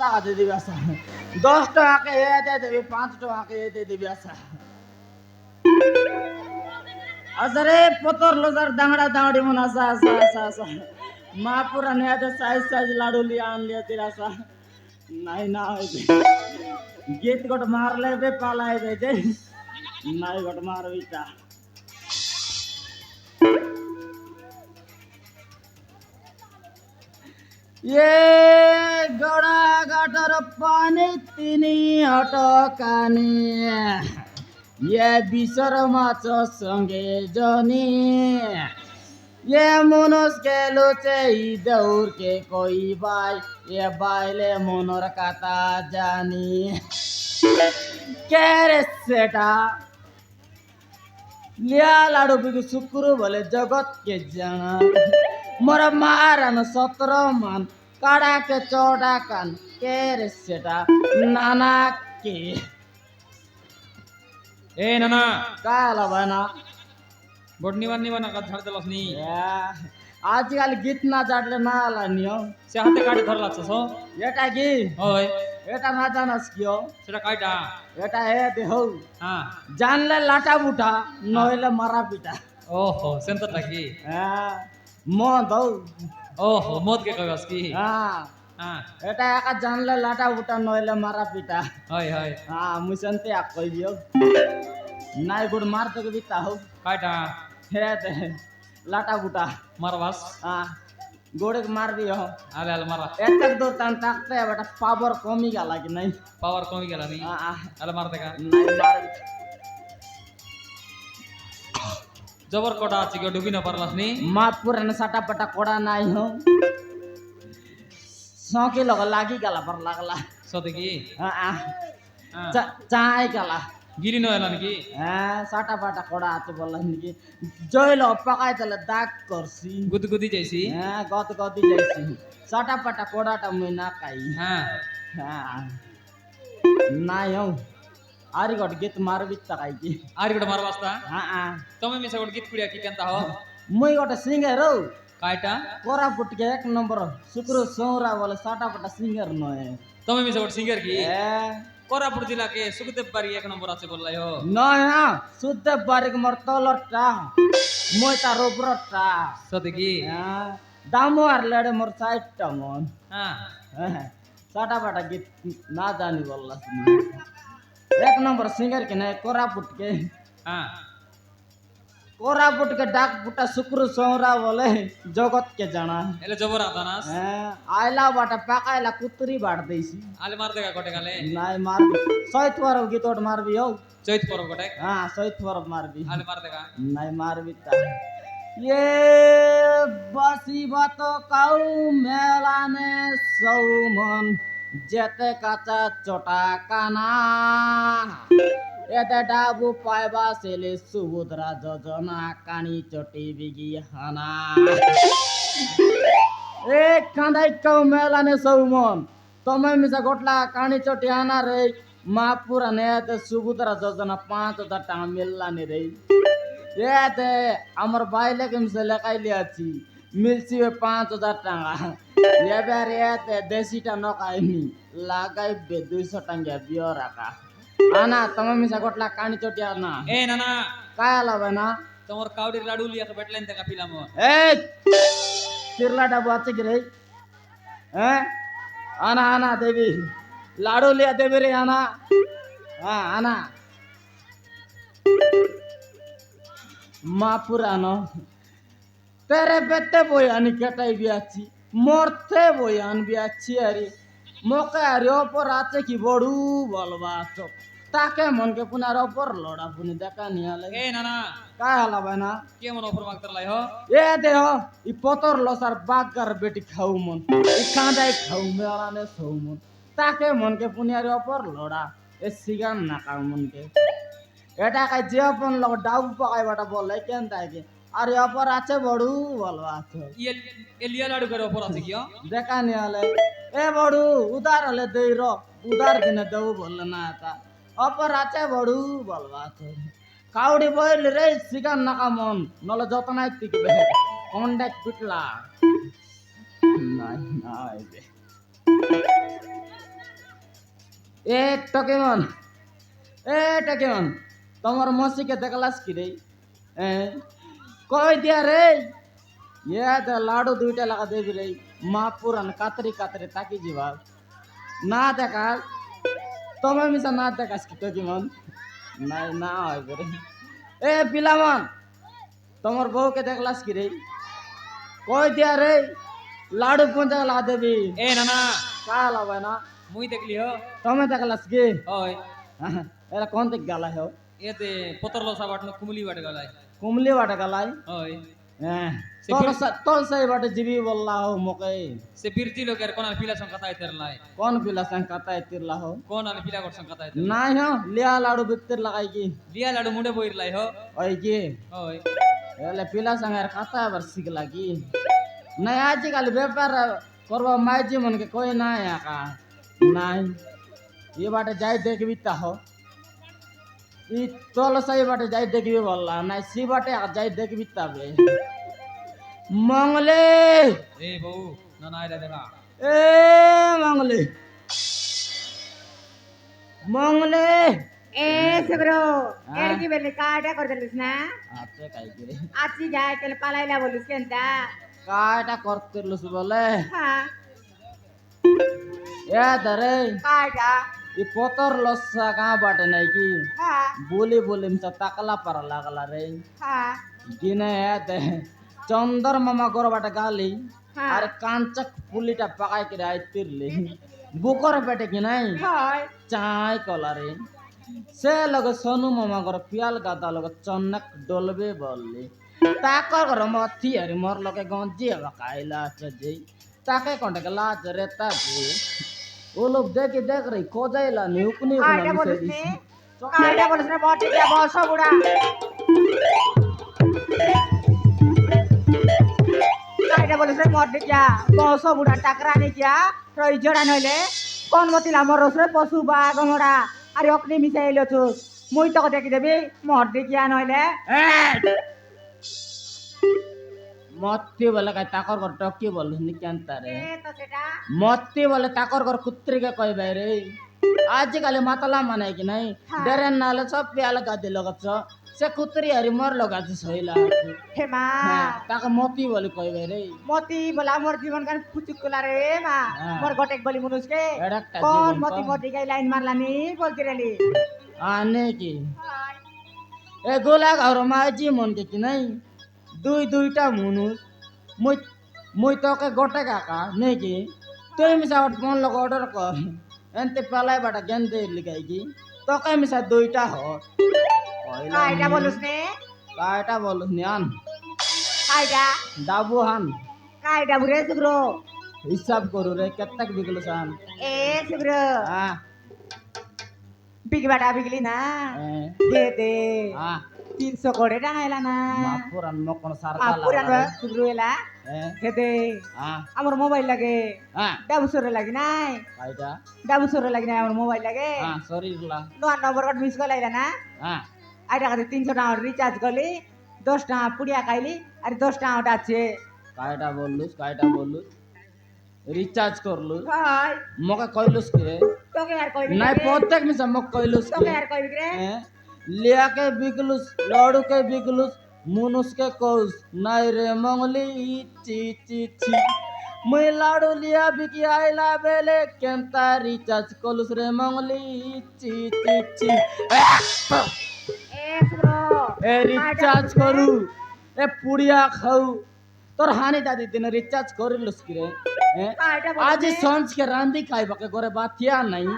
টাকা দিয়ে দিবি আসা 10 টাকাকে এ দিয়ে দিবি 5 টাকাকে এ দিয়ে দিবি আসা আচ্ছা রে পতর লোজার দাঁড়া দাঁড়ি মন আসা আসা আসা আসা মা পুরা নিয়ে সাইজ সাইজ লাডু লিয়া আনলিয়া তেরা আসা নাই না হইবে গীত গোট মারলে বে পালাই বে যে নাই গোট মারবিটা ये गड़ा गटर पानी तिनी अटकानी ये बिसर माछ संगे जनी ये मनुष के लुचे दौड़ के कोई बाई ये बाइले मनोर कथा जानी केरे सेटा लिया लाडू बिगु शुक्र बोले जगत के जाना मोर मारन 17 मान काड़ा के चौड़ा कान केरे सेटा नाना के ए नाना काला बना बोडनी वानी बना का धर देलस नी आजकल गीत ना जाडले ना आला नियो से हाथे काटी धर लागছস एटा की ओय एटा ना जानस कियो সেটা কাইটা एटा हे देहौ হ্যাঁ जानले लाटा बुटा नहले मारा पिटा ओहो सेंटरটা কি म दौ ओहो মদ কে কইবাস কি হ্যাঁ এটা একা জানলে লাটা বুটা নইলে মারা পিটা হয় হয় মুসন্তে আক কই দিও নাই গুড মার তো বিতা হও কাইটা হে দে লাটা বুটা মারবাস গোড়ে মারবি হও আলে আলে মারা এতক দূর টান তাকতে বেটা পাওয়ার কমি গেল কি নাই পাওয়ার কমে গেল নি আলে মার দেখা নাই মারবি জবর কোটা আছে কি ডুবি না পারলাস নি মা পুরান সাটা পটা কোড়া নাই হও সকে লগ লাগি গেলা পর লাগলা সতে কি চাই গেলা গিরি ন এলা নাকি সাটা পাটা কোড়া আছে বললাম নাকি জইল পাকাই তাহলে দাগ করছি গুদগুদি যাইছি গত গতি যাইছি সাটা পাটা কোড়াটা মুই না খাই হ্যাঁ নাই হও আরি গট গীত মারবি তাকাই কি আরি গড মারবাস্তা তুমি মিছা গড গীত কুড়িয়া কি কেনতা হো মুই গট সিঙ্গার হও কাইটা কোরাপুট के 1 नंबर शुक्र सोहरा बोले साटा पटा सिंगर नय তুমি মিছা গড সিঙ্গার কি কোরাপুর জেলা কে সুখদেব বাড়ি 1 নম্বর আছে বললাই হো নয় শুদ্ধ বারিক মোর তলরটা মই তার উপরটা সতে কি দামো আর লেড়ে মোর সাইডটা মন হ্যাঁ साटा पाटा गीत ना जानी बोलला 1 नंबर सिंगर के नहीं कोरापुट के कोरापुट के डाक पुटा शुक्र सोहरा बोले जगत के जाना एले जबर आतानास आइला बाटा पाकाइला कुतरी बाट देसी आले मार देगा कोटे गाले नाय मार सहित पर गीतोट मारबी हो चैत पर कोटे सहित पर मारबी आले मार देगा नाय मारबी ता ये बसी बातो काऊ मेलाने सौमन जेते काचा चोटा काना एते डाबु पाइबा सेले सुबुद्रा जोजना कानी चोटी बिगी हाना ए कांदाई काऊ मेलाने सौमन तमे मिसा गोटला कानी चोटी हाना रे मापुरा ने ते सुबुद्रा जोजना 5000 टाका मिलला ने रे एते हमर बाइले के मिसा लेकाइले आछि मिलसी 5000 टाका लेबार एते देसीटा नकाइनी लागाई बे 200 टाका बियो राका आना तमे मिसा गोटला कानी चोटी आना ए नाना काय आला बना তোমার কাউডি লাডু লিয়া কে বেটলাইন টাকা পিলাম ए तिरला डाबू আছে কি রে आना आना देवी लाडू लिया देवी रे आना आना माँ पुरानो तेरे बेटे बोयानी कटाई भी अच्छी मोरते बोयान भी अच्छी अरे मोके अरे ऊपर आते की बड़ू बोलवा तो ताके मन के पुनार ऊपर लोड़ा पुनी देखा नहीं आले ए नाना काय हाला बना के मन ऊपर मागतर लाई हो ए दे हो ई पोतर लोसार बाग कर बेटी खाऊ मन ई कांदाई खाऊ मेरा ने सौ मन ताके मन के पुनियार ऊपर लोड़ा ए सिगान ना खाऊ मन के एटा का जेपन लोग डाउ पकाई बाटा बोले केन ताई के अरे ऊपर आछे बड़ू बोलवा तो ये एलिया लाडू करे ऊपर আছে কি देखा नहीं आले ए बड़ू उधार हले दे रो उधार दिने दऊ बोलना ना आता ऊपर आछे बड़ू बोलवा तो काउडी बोल रे सिगान ना का मन नले जतनाई टिकबे कॉन्टैक्ट पिटला নাই নাই এ টকেমন টকেমন তোমার মসিকে দেখলাস কি রে কই দিয়া রে তো লাডু দুইটা লাগা দেবি রে মা পুরান কাতরি কাতরি তাকি যাবা না দেখাস তোমার মিশা না দেখাস কি টকেমন নাই না হয় রে পিলামন তোমার বউকে দেখলাস কি রে কই দিয়া রে লাডু পঞ্চা লাগা দেবি এ নানা কাল হবে না মুই দেখলি হো তুমি দেখলাস কি ওই এরা কোন দিক গালা हो এতে পতরলো সাবাটনো কুমলি বাটে গলায় कुमली बाटे गलाई ওই तोल सही बाटे जीवी बोलला हो मोके সে বিরতি লোকের কোন পিলা সংখ্যা তাই তেরলাই कौन पिला संकाता है तिरला हो কোন আলি পিলা কর সংখ্যা তাই नहीं हो लिया लाडू बितर लगाई की লিয়া লাডু মুড়ে বইরলাই হো ओए की ওই एले पिला संगार खाता बर सिक लागी नहीं आज कल व्यापार करवा माइजी मन के कोई ना है का नहीं ये बाटे जाय देख बिता हो ई तोल सही बाटे जाय देख भी बोलला नहीं सी बाटे जाय देख बिता बे मंगले এ বউ নানা আইরা দেখা ए मंगले मंगले ए सुब्रो एडकी बेले काटा करतेलुस ना आचे काय करे आची जाय तेल पालायला बोलुस केंता काटा करतेलुस बोले हा ए दरे काटा ई पोतर लस्सा का बाटे नाही की हा बोली बोली मचा ताकला पर लागला रे हा गिने दे चंदर मामा गोर बाटे गाली हाँ। अरे कांचक पुलिटा पकाय के आय तिरले बुकर पेटे की नहीं हाय चाय कला रे से लग सोनू मामा गोर पियाल गादा लग चन्नक डोलबे बोलले ताकर घर मथी हरि मोर लगे गंजी हवा खाइला जे ताके कोंटे के लाज रेता जे वो लोग देख रही खोजाइला नहीं उकनी काटा बोलुस ने काटा बोलुस ने बहुत क्या बहुत सब बुढ़ा काटा बोलुस ने बहुत क्या बहुत सब बुढ़ा टकरा नहीं क्या रही जड़ा नइले कोन मतिला मोर रसरे पशु बा गमरा अरे अकनी मिसाइलो छु मुई तो देखि देबी मोर देखिया नइले मत्ती बोले का ताकर घर टकी बोल निकांता रे ए तो सेटा मत्ती बोले ताकर घर कुत्री के कह भाई रे आज कल मतला माने कि नहीं हाँ। डरे नाले सब प्याल गादे लगत छ से कुत्री हरि मर लगा छ सहिला हे मा ताका मत्ती बोले कह भाई रे मोती बोला मोर जीवन कान फुचुक कोला रे मा हाँ। मोर गोटेक बोली मनुष के एडक्टा कौन जीवन मोती को। मोती गई लाइन मारला नी बोलती रहली आने की ए गोला घर माजी मन के कि नहीं दुई दुईटा मुनुस मुई मुई तो के गोटे काका नहीं की तुई मिसा फोन लग ऑर्डर कर एंते पलाई बाटा गेंदे लिखाई की तो के मिसा दुईटा हो कायटा बोलुस ने कायटा बोलु न्यान कायटा डाबू हान कायटा बुरे सुग्रो हिसाब करू रे केतक बिगलु सान ए सुग्रो हां बिग बाटा बिगली ना ए दे दे हां 300 कोड़े डांगायला ना मापुरान मकन सारता पुरान ला सुग्रो एला ए दे दे हां আমার মোবাইল লাগে हां ডাবুসরে লাগি নাই कायटा ডাবুসরে লাগি নাই আমার মোবাইল লাগে हां सॉरी ला নোয়া নম্বর কার্ড মিস কল আইলা না हां আইটা কাছে 300 টাকা রিচার্জ করলি 10 টাকা পুড়িয়া খাইলি আর 10 টাকা ওটা আছে कायटा बोललुस रिचार्ज करलुस হাই मका कइलुस के रे তোকে আর কইবি নাই प्रत्येक में मक कइलुस তোকে के আর কইবি রে लिया के बिगलुस लड़ू के बिगलुस मुनुस के कौस नाई रे मंगली ची ची ची मुई लाडू लिया बिकी आइला बेले केंता रिचार्ज कलुस रे मंगली ची ची ची এ সুগ্রো ए रिचार्ज करू ए पुड़िया खाऊ तोर हानि दादी दिन रिचार्ज करिलुस कि रे কায়টা आज संज के रांदी खाइबा के गोरे बातिया नहीं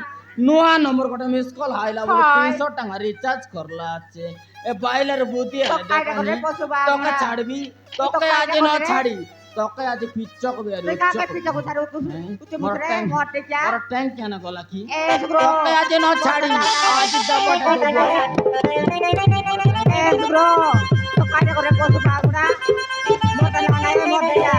नुआ नंबर गोटे मिस कॉल हाइला बोले हाय। 300 टका रिचार्ज करला আছে এ বাইলের বুদ্ধি তো है কায়টা করে পশু বা তোকে ছাড়বি তোকে আজ কায়টা না করে? ছাড়ি তোকে আজ পিচ্চক বেরি তুই কাকে পিছা কোথার তুই মুতরে মরতে যা আর ট্যাঙ্ক কেন গলা কি এ সুগ্রো তোকে আজ না ছাড়ি আজ দাবটা দেব এ সুগ্রো তো কায়টা করে পশু বাগুনা মরতে লাগাই মরতে যা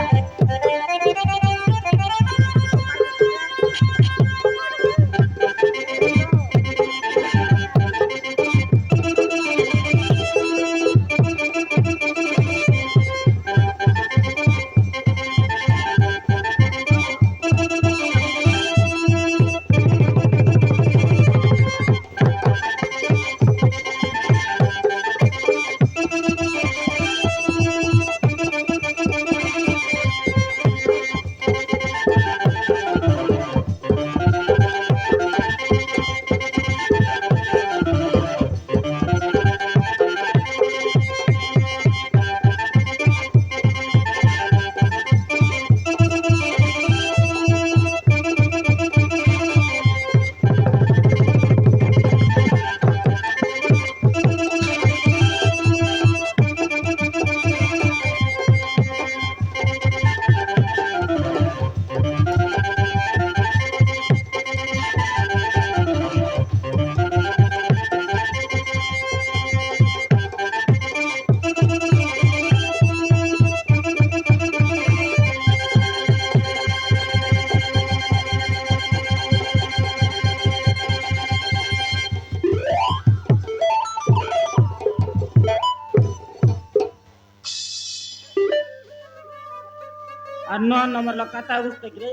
No number lo kata buste kire.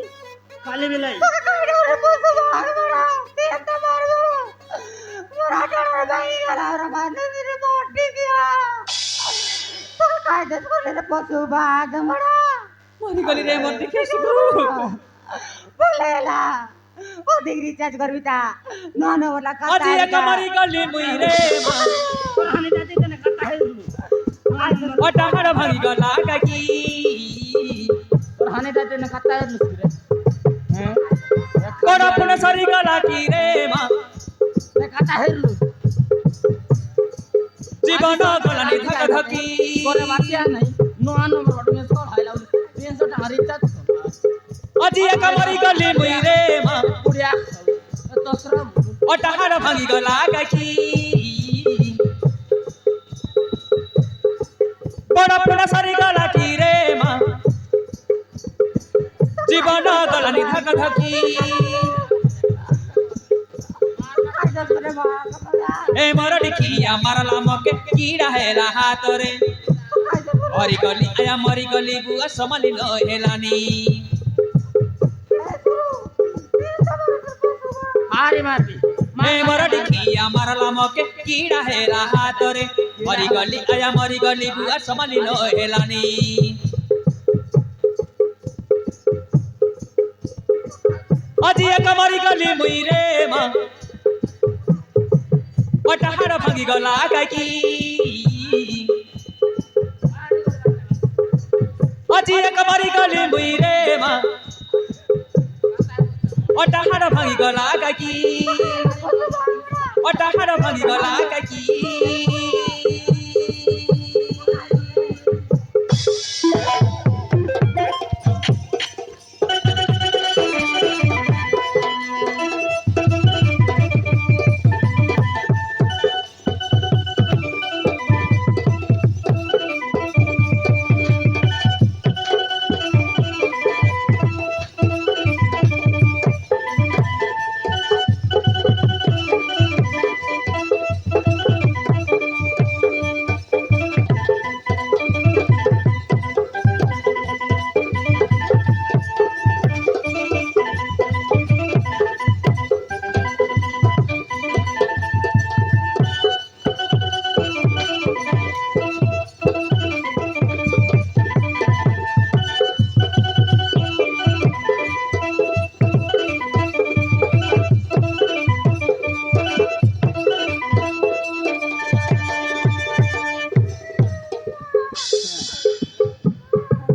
Kali bilai. তোকে কাইডে ওরে পশু বাঘ মারা তেটা মারবো মোরা টাড়া ভাই গেল ওরা বাঁধে দিরে মরটি গিয়া তোকে কাইডে করে রে পশু বাঘ মারা মরিগলি রে মোর দিকে শুধু বলেলা ও ডিগ্রি চার্জ করবি তা নন ওলা কাটা আজি এক মরিগলি মুই রে মা Haani dati tene kata hirlu. ওটা হাড় ভাঙি গলা কাকি Haani dati tene kata hirlu kire. কোরা পুনে সরি গলা কি রে মা Kata hirlu. জীবন গলানি ধক ধকি Kore batia nahi. No number what me score haila. 300 ta recharge kor. আজি এক মরিগলি মুই রে মা Pudiya. Tosra. ওটা হাড় ভাঙি গলা কাকি বড় পুনে সরি গলা কি রে মা জীবন গলানি ধক ধকি কাইডে করে মা এ মরডি কিয়া মারলা মকে কিড়া হেলা হাতরে মরিগলি আয়া মরিগলি বুয়া সমালি লো হেলানি Hari marbi. এ মরডি কিয়া মারলা মকে কিড়া হেলা হাতরে মরিগলি আয়া মরিগলি বুয়া সমালি লো হেলানি আজি এক মরিগলি মুই রে মা ওটা হাড় ভাঙি গলা কাকি আজি এক মরিগলি মুই রে মা ওটা হাড় ভাঙি গলা কাকি ওটা হাড় ভাঙি গলা কাকি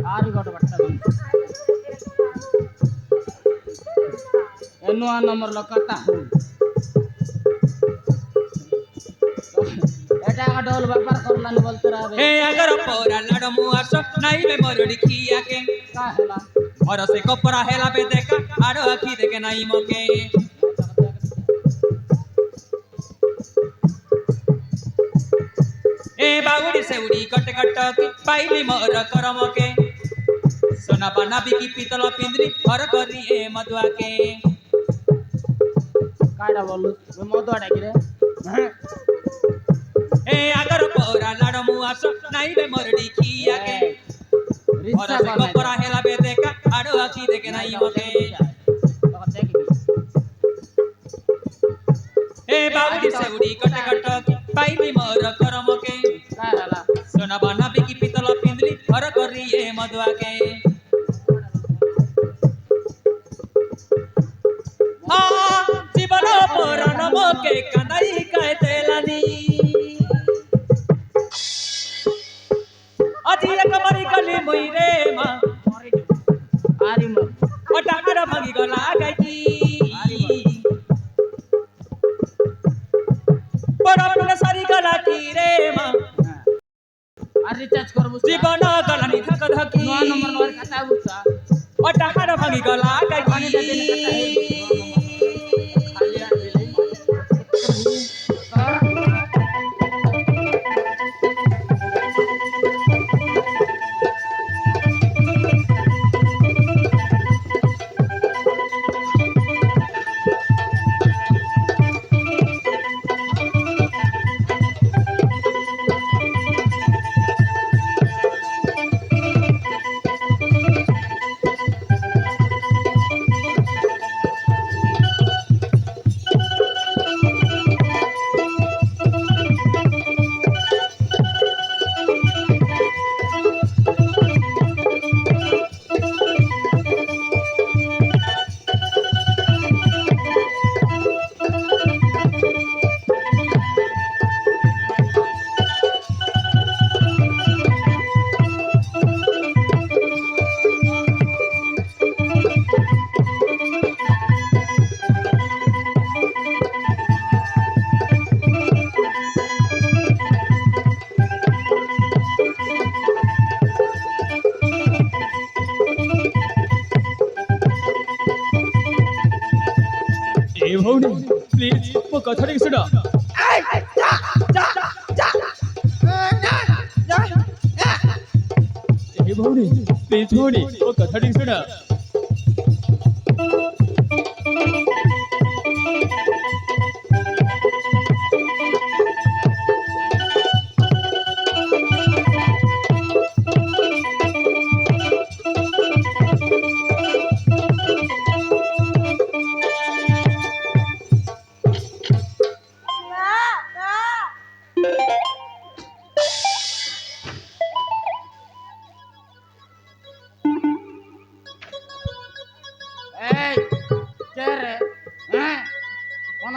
Hari goto batta bang. No number lo kata. এটা একটা ডল ব্যাপার করলানি বলতে রাবে এ আগর পোরা লড়মু আস নাই বে মরডি কিয়াকে কা হেলা মরসে কপরা হেলা বে দেখা আড় আখি দেখে নাই মকে এ বাউড়ি সেউড়ি কট কট কি পাইলি মোর করমকে সোনা পানা বিকি পিতল পিন্দ্রি ঘর করি এ মধুয়াকে কাইডা বলু মধুয়া ডাকিরে এ আগর পোরা লড়মু আস নাই বে মরডি কিয়াকে রিসা মরসে কপরা হেলা বে দেখা আড় আখি দেখে নাই মকে এ বাউড়ি সেউড়ি কট কট কি পাইলি মোর করমকে কা হেলা সোনা বানা বিকি পিতল পিন্দ্রি ঘর করি এ মধুয়াকে জীবন পরাণ মকে কানাই কায় তেলানি আজি এক মরি গলি মুই রে মা আরি মর ওটা হাড় ভাঙি গলা গাইকি বড় বড় সারি গলা কি রে মা আর রিচার্জ করবো জীবন গলানি ধক ধকি নো নম্বর নোর কাটা বুঝা ওটা হাড় ভাঙি গলা পানি গাইকি দাতে কাটা হে খালি আর দিলে ଭଉଣୀ ପ୍ଲିଜ ମୋ କଥା ଟିକେ ଶୁଣ ଏ ଭଉଣୀ ପ୍ଲିଜ ଭଉଣୀ ମୋ କଥା ଟିକେ ଶୁଣ